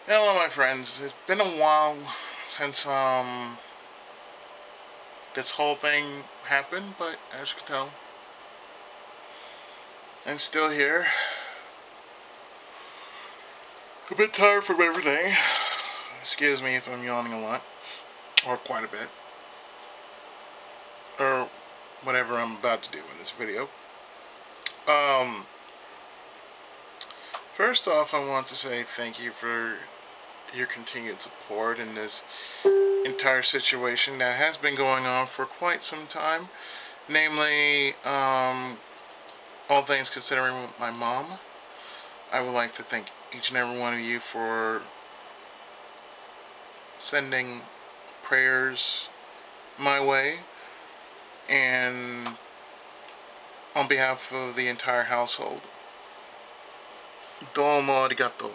Hello, my friends. It's been a while since this whole thing happened, but as you can tell, I'm still here. A bit tired from everything. Excuse me if I'm yawning a lot, or quite a bit, or whatever I'm about to do in this video. Um, First off, I want to say thank you for your continued support in this entire situation that has been going on for quite some time. Namely, all things considering my mom. I would like to thank each and every one of you for sending prayers my way, and on behalf of the entire household, domo arigato.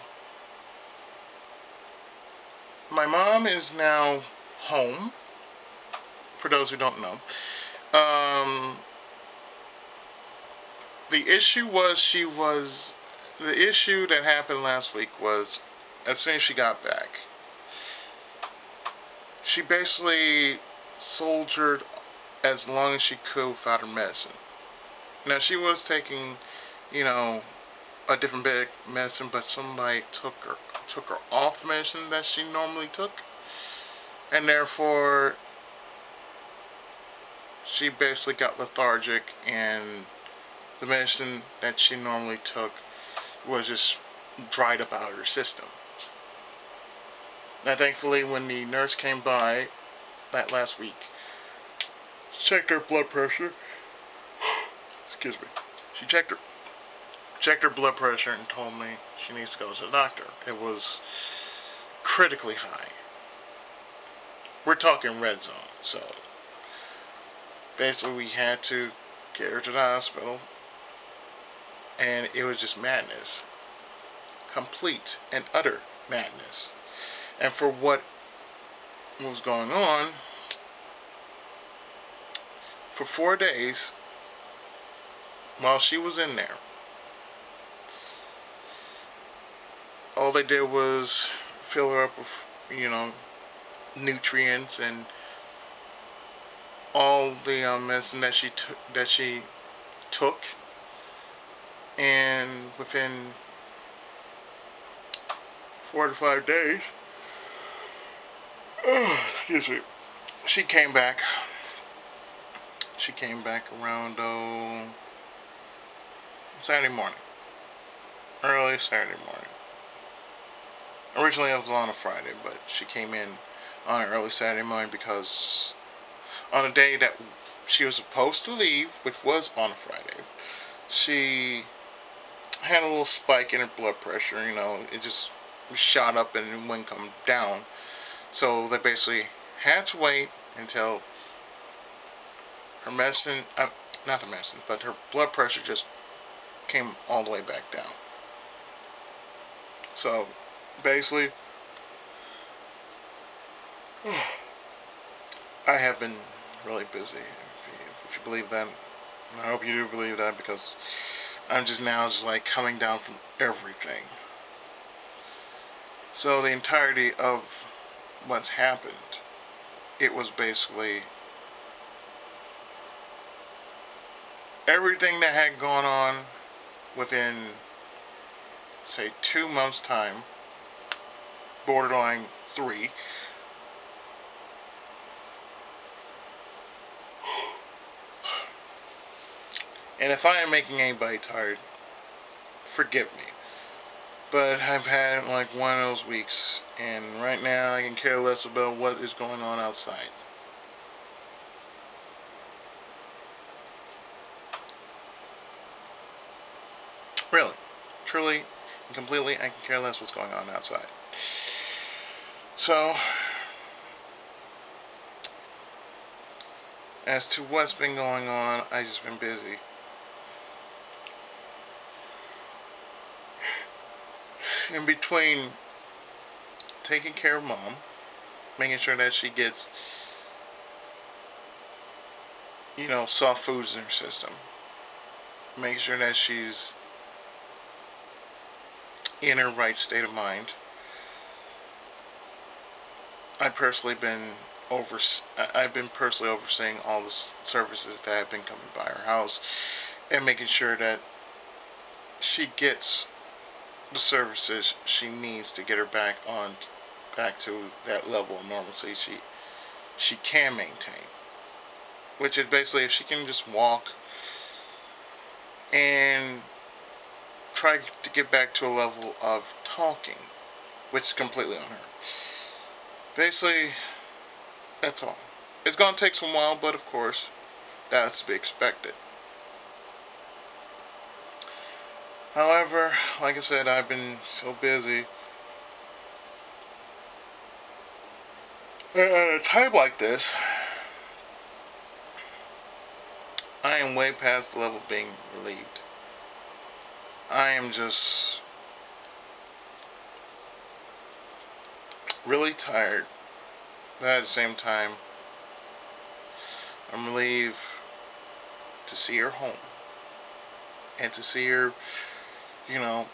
My mom is now home, for those who don't know. Um, the issue was the issue that happened last week was, as soon as she got back, she basically soldiered as long as she could without her medicine. Now she was taking, you know, a different bit of medicine, but somebody took her off the medicine that she normally took, and therefore she basically got lethargic, and the medicine that she normally took was just dried up out of her system. Now, thankfully, when the nurse came by that last week, checked her blood pressure. Excuse me. She checked her blood pressure and told me she needs to go to the doctor. It was critically high. We're talking red zone. So basically, we had to get her to the hospital, and it was just madness. Complete and utter madness. And for what was going on, for 4 days, while she was in there, all they did was fill her up with, nutrients and all the medicine that she took, and within 4 to 5 days, excuse me, she came back. She came back around Saturday morning, early Saturday morning. Originally, it was on a Friday, but she came in on an early Saturday morning because on a day that she was supposed to leave, which was on a Friday, she had a little spike in her blood pressure. It just shot up and it wouldn't come down. So they basically had to wait until her medicine, not the medicine, but her blood pressure just came all the way back down. So basically, I have been really busy. If you believe that, I hope you do believe that, because I'm just now just like coming down from everything. So the entirety of what happened, it was basically everything that had gone on within, say, 2 months' time, borderline 3. And if I am making anybody tired, forgive me. But I've had like one of those weeks, and right now I can care less about what is going on outside. Really, truly, and completely, I can care less what's going on outside. So, as to what's been going on, I've just been busy. In between taking care of mom, making sure that she gets, soft foods in her system, making sure that she's in her right state of mind, I personally been over. I've been personally overseeing all the services that have been coming by her house and making sure that she gets the services she needs to get her back to that level of normalcy she can maintain. Which is basically if she can just walk and try to get back to a level of talking, which is completely on her. Basically, that's all. It's gonna take some while, but of course, that's to be expected. However, like I said, I've been so busy. At a time like this, I am way past the level of being relieved. I am just really tired, but at the same time, I'm relieved to see her home and to see her, you know,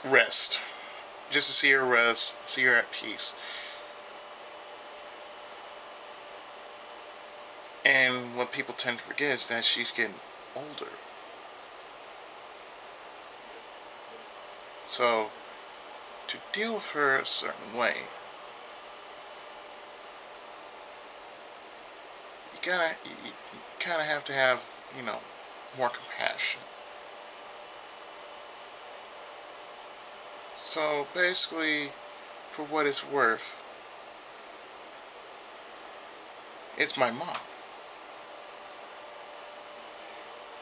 rest. Just to see her rest, see her at peace. And what people tend to forget is that she's getting older. So, to deal with her a certain way, you kind of have to have, more compassion. So basically, for what it's worth, it's my mom.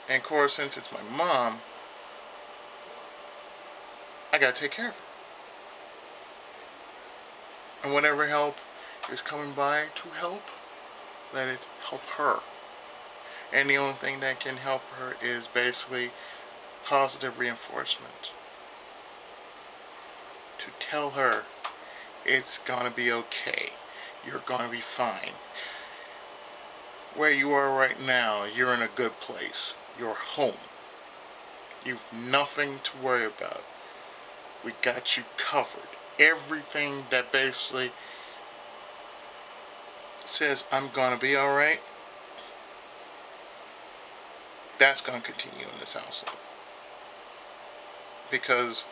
And of course, since it's my mom, I gotta take care of her. And whatever help is coming by to help, let it help her. And the only thing that can help her is basically positive reinforcement. To tell her it's gonna be okay. You're gonna be fine. Where you are right now, you're in a good place. You're home. You've nothing to worry about. We got you covered. Everything that basically says I'm gonna be alright, that's gonna continue in this household. Because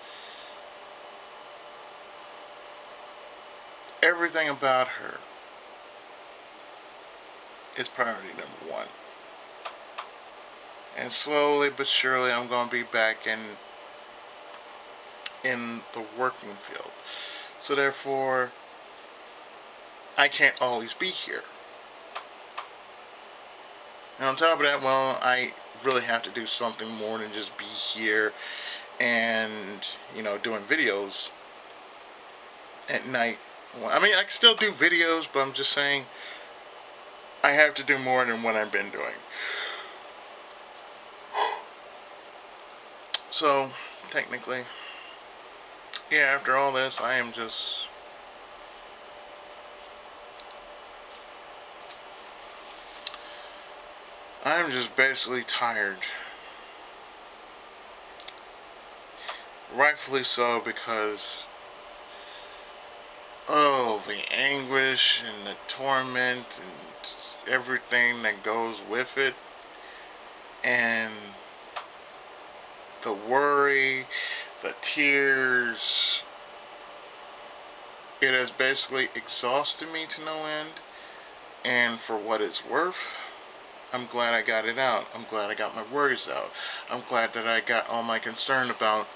everything about her is priority number one. And slowly but surely I'm gonna be back in the working field. So therefore I can't always be here. And on top of that, well, I really have to do something more than just be here and, doing videos at night. I mean, I can still do videos, but I'm just saying I have to do more than what I've been doing. So, technically, yeah, after all this, I'm just basically tired. Rightfully so, because the anguish and the torment and everything that goes with it, and the worry, the tears, it has basically exhausted me to no end. And for what it's worth, I'm glad I got it out. I'm glad I got my worries out. I'm glad that I got all my concern about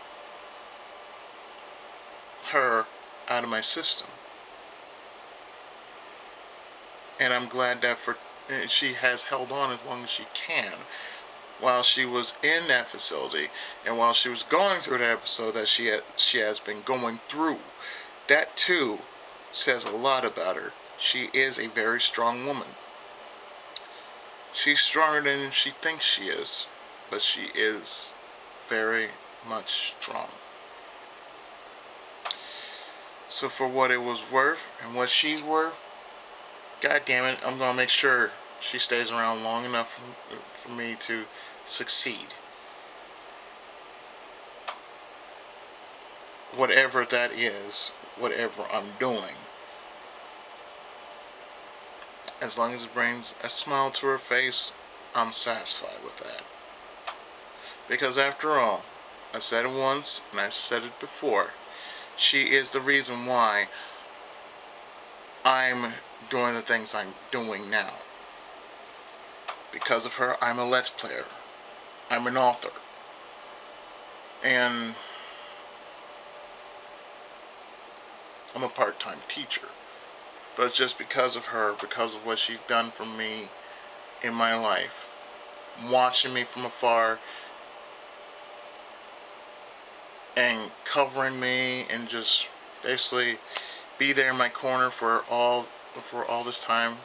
her out of my system. And I'm glad that she has held on as long as she can while she was in that facility and while she was going through that episode that she has been going through. That too says a lot about her. She is a very strong woman. She's stronger than she thinks she is, but she is very much strong. So for what it was worth and what she's worth, God damn it, I'm gonna make sure she stays around long enough for me to succeed. whatever that is, whatever I'm doing. As long as it brings a smile to her face, I'm satisfied with that. Because after all, I've said it once and I've said it before, she is the reason why I'm doing the things I'm doing now. Because of her, I'm a Let's Player. I'm an author. And I'm a part-time teacher. But it's just because of her, because of what she's done for me in my life. Watching me from afar and covering me and just basically be there in my corner for all this time.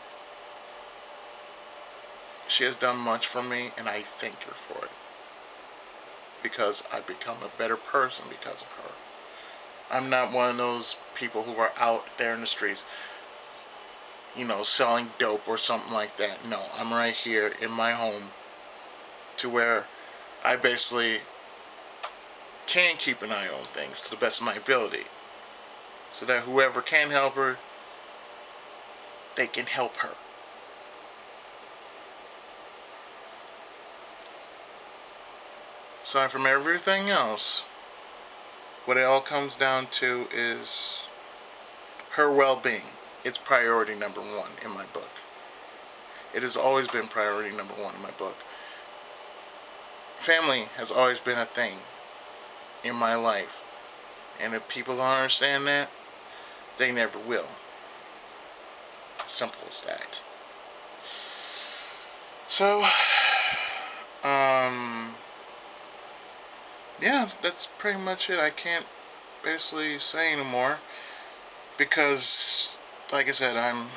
She has done much for me, and I thank her for it. Because I've become a better person because of her. I'm not one of those people who are out there in the streets, selling dope or something like that. No, I'm right here in my home to where I basically can keep an eye on things to the best of my ability. So that whoever can help her, they can help her. Aside from everything else, what it all comes down to is her well-being. It's priority number one in my book. It has always been priority number one in my book. Family has always been a thing in my life. And if people don't understand that, they never will. Simple as that. So, yeah, that's pretty much it. I can't basically say anymore because, like I said, I'm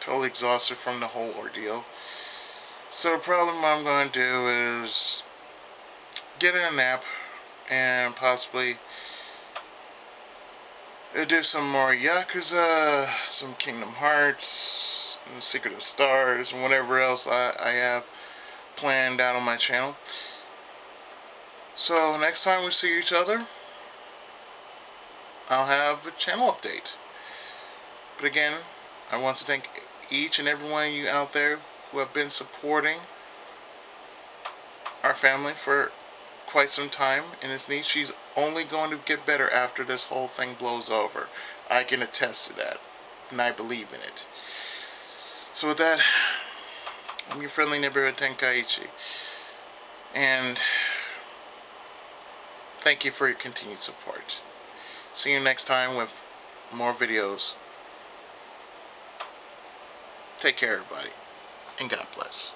totally exhausted from the whole ordeal. So the problem I'm going to do is get in a nap and possibly do some more Yakuza, some Kingdom Hearts, Secret of Stars, and whatever else I have planned out on my channel. So next time we see each other, I'll have a channel update. But again, I want to thank each and every one of you out there who have been supporting our family for quite some time in its niche. She's only going to get better after this whole thing blows over. I can attest to that, and I believe in it. So with that, I'm your friendly neighborhood Tenkaichi, and thank you for your continued support. See you next time with more videos. Take care, everybody, and God bless.